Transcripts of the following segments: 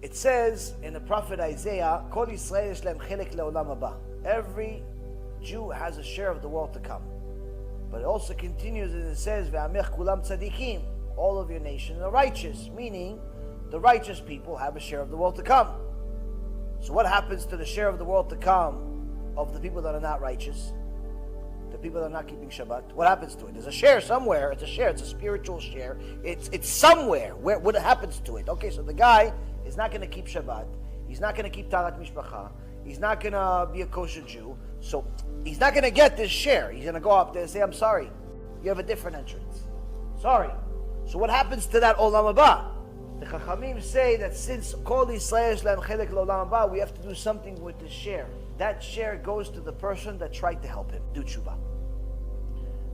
It says in the prophet Isaiah, Kol Yisrael yesh lehem chelek le'olam haba. Every Jew has a share of the world to come. But it also continues and it says, Ve'amech kulam tzadikim. All of your nations are righteous, meaning the righteous people have a share of the world to come. So what happens to the share of the world to come of the people that are not righteous? The people that are not keeping Shabbat? What happens to it? There's a share somewhere. It's a share. It's a spiritual share. It's somewhere. What happens to it? Okay, so the guy is not going to keep Shabbat. He's not going to keep Tarat Mishpacha. He's not going to be a kosher Jew. So he's not going to get this share. He's going to go up there and say, I'm sorry. You have a different entrance. Sorry. So what happens to that Olam Haba? The Chachamim say that since Kol Yisrael Shleim Chelek L'Olam Haba, we have to do something with the share. That share goes to the person that tried to help him do tshuva.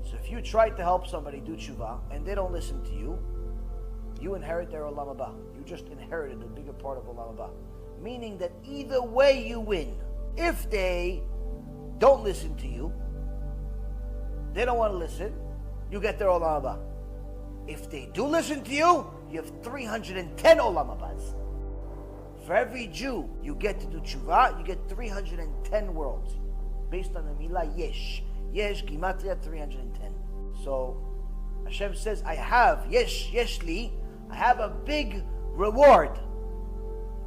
So if you try to help somebody do tshuva and they don't listen to you, you inherit their Olam Haba. You just inherited a bigger part of Olam Haba. Meaning that either way you win. If they don't listen to you, they don't want to listen, you get their Olam Haba. If they do listen to you, you have 310 Olam Habas. For every Jew you get to do tshuva, you get 310 worlds. Based on the milah yesh. Yesh, gimatria, 310. So Hashem says, I have, yesh li, I have a big reward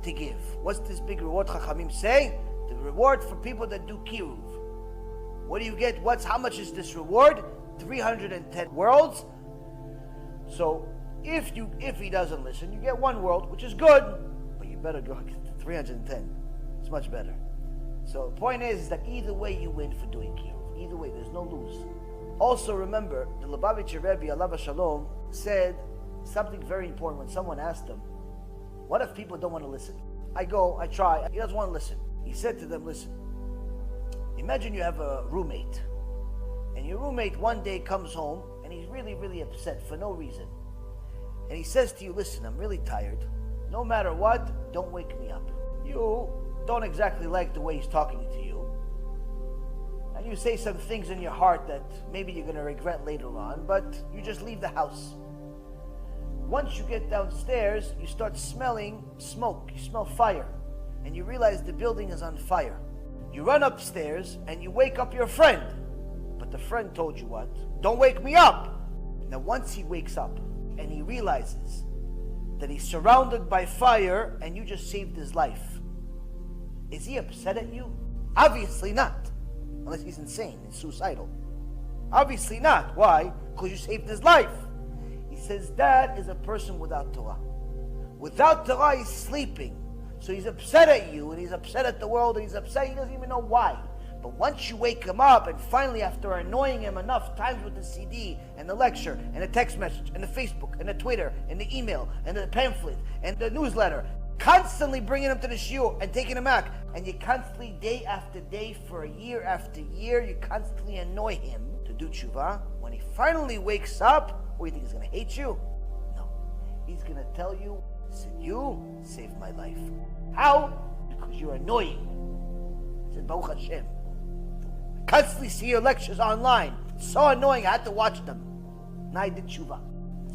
to give. What's this big reward? Chachamim say, the reward for people that do Kiruv. What do you get? How much is this reward? 310 worlds. So if he doesn't listen, you get one world, which is good, but you better go get to 310. It's much better. So the point is that either way you win for doing Kiruv. Either way, there's no lose. Also remember, the Lubavitcher Rebbe, alav shalom, said something very important when someone asked him, what if people don't want to listen? I try, he doesn't want to listen. He said to them, listen, imagine you have a roommate, and your roommate one day comes home, and he's really, really upset for no reason. And he says to you, listen, I'm really tired. No matter what, don't wake me up. You don't exactly like the way he's talking to you. And you say some things in your heart that maybe you're going to regret later on, but you just leave the house. Once you get downstairs, you start smelling smoke. You smell fire. And you realize the building is on fire. You run upstairs and you wake up your friend. But the friend told you what? Don't wake me up. Now once he wakes up and he realizes that he's surrounded by fire and you just saved his life, is he upset at you? Obviously not. Unless he's insane and suicidal. Obviously not. Why? Because you saved his life. He says that is a person without Torah. Without Torah, he's sleeping. So he's upset at you, and he's upset at the world, and he's upset, he doesn't even know why. But once you wake him up, and finally after annoying him enough times with the CD, and the lecture, and the text message, and the Facebook, and the Twitter, and the email, and the pamphlet, and the newsletter, constantly bringing him to the shiur, and taking him back, and you constantly, day after day, for a year after year, you constantly annoy him to do tshuva. When he finally wakes up, what do you think, he's going to hate you? No. He's going to tell you, you saved my life. How? Because you're annoying. He said, Baruch Hashem. I constantly see your lectures online. It's so annoying, I had to watch them. Now I did tshuva.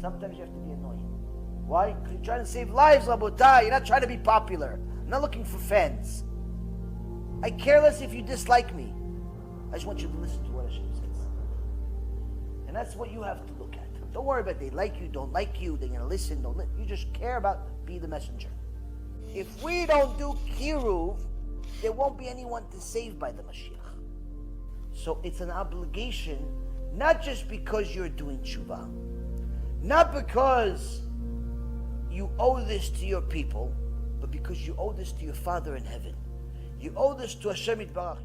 Sometimes you have to be annoying. Why? Because you're trying to save lives, Rabotai. You're not trying to be popular. I'm not looking for fans. I care less if you dislike me. I just want you to listen to what Hashem says. And that's what you have to look at. Don't worry about they like you, don't like you, they're going to listen, don't listen. You just care about be the messenger. If we don't do Kiruv, there won't be anyone to save by the Mashiach. So it's an obligation, not just because you're doing tshuva, not because you owe this to your people, but because you owe this to your Father in heaven. You owe this to Hashem Yitbarach.